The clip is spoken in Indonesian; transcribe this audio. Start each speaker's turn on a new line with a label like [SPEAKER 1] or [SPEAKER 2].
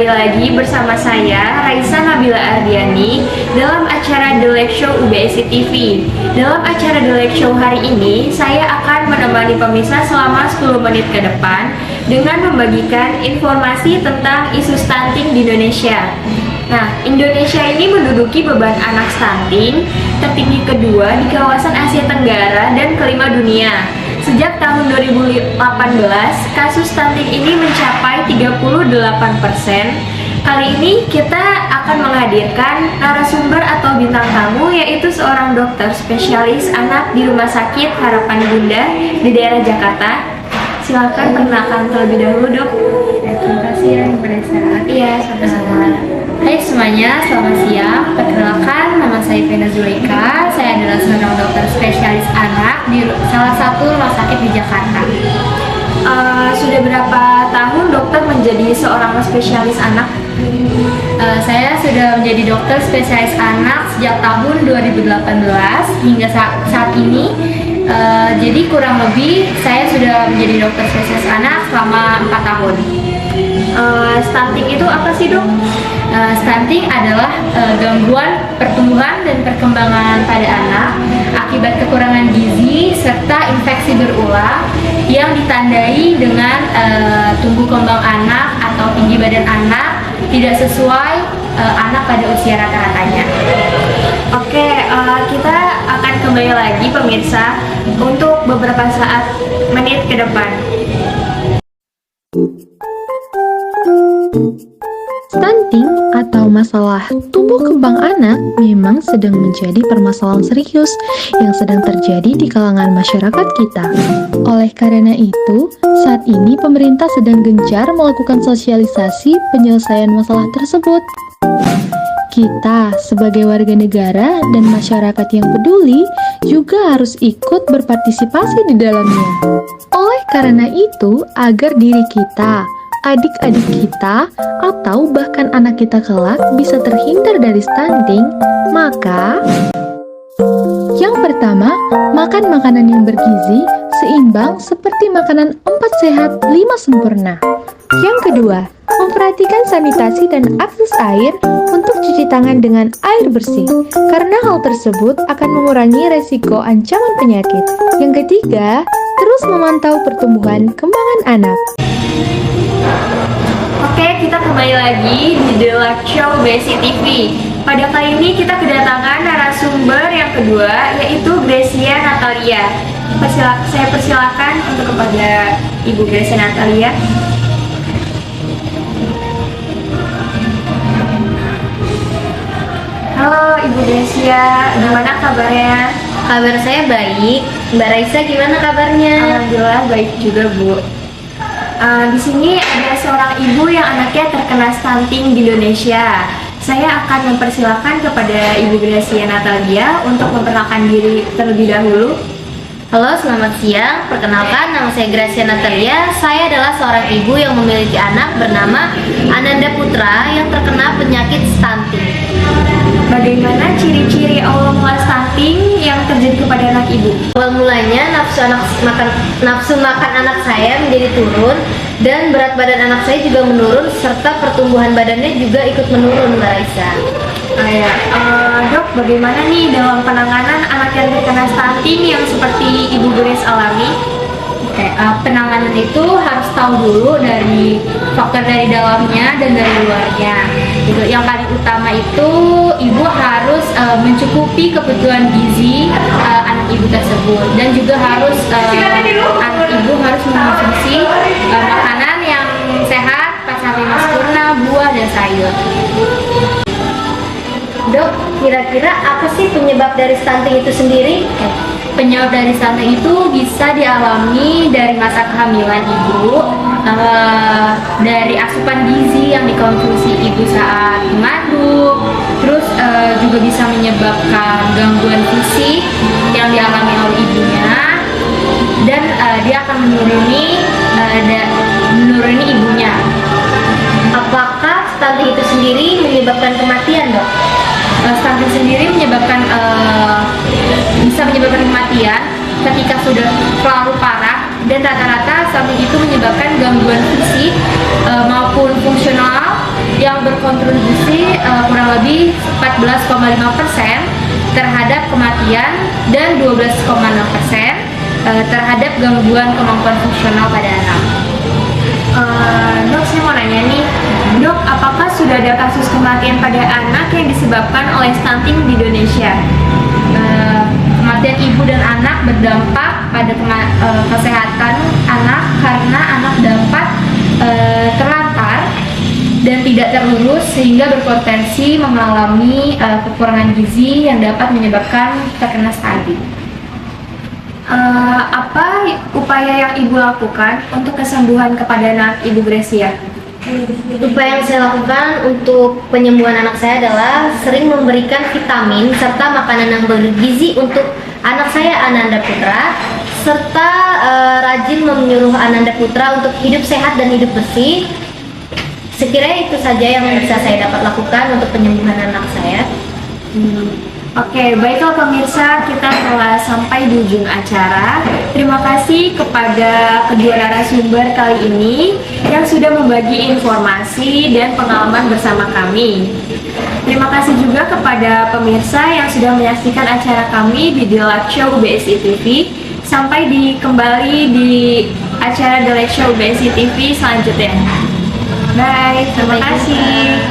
[SPEAKER 1] kembali lagi bersama saya Raisa Nabila Ardiani dalam acara The Lake Show UBSI TV. Dalam acara The Lake Show hari ini, saya akan menemani pemirsa selama 10 menit ke depan dengan membagikan informasi tentang isu stunting di Indonesia. Nah, Indonesia ini menduduki beban anak stunting tertinggi kedua di kawasan Asia Tenggara dan kelima dunia. Sejak tahun 2018, kasus stunting ini mencapai 38%. Kali ini kita akan menghadirkan narasumber atau bintang tamu, yaitu seorang dokter spesialis anak di Rumah Sakit Harapan Bunda di daerah Jakarta. Silakan perkenalkan terlebih dahulu, Dok.
[SPEAKER 2] Terima kasih ya, Mbak.
[SPEAKER 1] Iya, sama-sama.
[SPEAKER 2] Hai semuanya, selamat siang. Perkenalkan, nama saya Vena Zuleka. Saya adalah seorang dokter spesialis anak di salah satu rumah sakit di Jakarta.
[SPEAKER 1] Sudah berapa tahun dokter menjadi seorang spesialis anak?
[SPEAKER 2] Saya sudah menjadi dokter spesialis anak sejak tahun 2018 hingga saat ini. Jadi kurang lebih saya sudah menjadi dokter spesialis anak selama 4 tahun.
[SPEAKER 1] Stunting itu apa sih, Dok?
[SPEAKER 2] Stunting adalah gangguan pertumbuhan dan perkembangan pada anak akibat kekurangan gizi serta infeksi berulang yang ditandai dengan tumbuh kembang anak atau tinggi badan anak tidak sesuai anak pada usia rata-ratanya.
[SPEAKER 1] Oke, kita akan kembali lagi pemirsa untuk beberapa menit ke depan.
[SPEAKER 3] Stunting atau masalah tumbuh kembang anak memang sedang menjadi permasalahan serius yang sedang terjadi di kalangan masyarakat kita. Oleh karena itu, saat ini pemerintah sedang gencar melakukan sosialisasi penyelesaian masalah tersebut. Kita sebagai warga negara dan masyarakat yang peduli juga harus ikut berpartisipasi di dalamnya. Oleh karena itu, agar diri kita, adik-adik kita, atau bahkan anak kita kelak bisa terhindar dari stunting, maka yang pertama, makan makanan yang bergizi, seimbang seperti makanan 4 sehat, 5 sempurna. Yang kedua, memperhatikan sanitasi dan akses air untuk cuci tangan dengan air bersih, karena hal tersebut akan mengurangi resiko ancaman penyakit. Yang ketiga, terus memantau pertumbuhan kembangan anak.
[SPEAKER 1] Oke, kita kembali lagi di The Lake Show UBSI TV. Pada kali ini kita kedatangan narasumber yang kedua, yaitu Gracia Natalia. Saya persilakan untuk kepada Ibu Gracia Natalia. Halo Ibu Gracia, gimana kabarnya?
[SPEAKER 2] Kabar saya baik. Mbak Raisa gimana kabarnya?
[SPEAKER 1] Alhamdulillah baik juga, Bu. Di sini ada seorang ibu yang anaknya terkena stunting di Indonesia. Saya akan mempersilahkan kepada Ibu Gracia Natalia untuk memperkenalkan diri terlebih dahulu.
[SPEAKER 2] Halo, selamat siang. Perkenalkan, nama saya Gracia Natalia. Saya adalah seorang ibu yang memiliki anak bernama Ananda Putra yang terkena penyakit stunting.
[SPEAKER 1] Bagaimana ciri-ciri awal mula stunting yang terjadi kepada anak ibu?
[SPEAKER 2] Awal mulanya nafsu makan anak saya menjadi turun dan berat badan anak saya juga menurun serta pertumbuhan badannya juga ikut menurun, Mbak Raisa.
[SPEAKER 1] Dok, bagaimana nih dalam penanganan anak yang terkena stunting yang seperti Ibu Grace alami?
[SPEAKER 2] Penanganan itu harus tahu dulu dari faktor dari dalamnya dan dari luarnya. Yang paling utama itu ibu harus mencukupi kebutuhan gizi anak ibu tersebut, dan juga harus anak ibu harus mengonsumsi makanan yang sehat, 4 sampai 5 sempurna, buah dan sayur.
[SPEAKER 4] Dok, kira-kira apa sih penyebab dari stunting itu sendiri?
[SPEAKER 2] Penyebab dari stunting itu bisa dialami dari masa kehamilan ibu, dari asupan gizi yang dikonsumsi ibu saat mengandung, terus juga bisa menyebabkan gangguan fisik yang dialami oleh ibunya, dan dia akan menuruni ibunya.
[SPEAKER 4] Apakah stunting itu sendiri menyebabkan kematian, Dok?
[SPEAKER 2] Stunting sendiri bisa menyebabkan kematian ketika sudah terlalu parah, dan rata-rata stunting itu menyebabkan gangguan fisik maupun fungsional yang berkontribusi kurang lebih 14,5% terhadap kematian dan 12,6% terhadap gangguan kemampuan fungsional pada anak.
[SPEAKER 1] Dok, saya mau nanya nih, dok, apakah sudah ada kasus kematian pada anak yang disebabkan oleh stunting di Indonesia?
[SPEAKER 2] Kematian ibu dan anak berdampak pada kesehatan anak karena anak dapat terlantar dan tidak terurus sehingga berpotensi mengalami kekurangan gizi yang dapat menyebabkan terkena stunting.
[SPEAKER 1] Apa upaya yang ibu lakukan untuk kesembuhan kepada anak ibu Gracia?
[SPEAKER 4] Upaya yang saya lakukan untuk penyembuhan anak saya adalah sering memberikan vitamin serta makanan yang bergizi untuk anak saya Ananda Putra, serta rajin menyuruh Ananda Putra untuk hidup sehat dan hidup bersih. Sekiranya itu saja yang bisa saya dapat lakukan untuk penyembuhan anak saya.
[SPEAKER 1] Oke, baiklah pemirsa, kita telah sampai di ujung acara. Terima kasih kepada kedua narasumber kali ini yang sudah membagi informasi dan pengalaman bersama kami. Terima kasih juga kepada pemirsa yang sudah menyaksikan acara kami di The Live Show UBSI TV. Sampai kembali di acara The Live Show UBSI TV selanjutnya. Bye, terima kasih.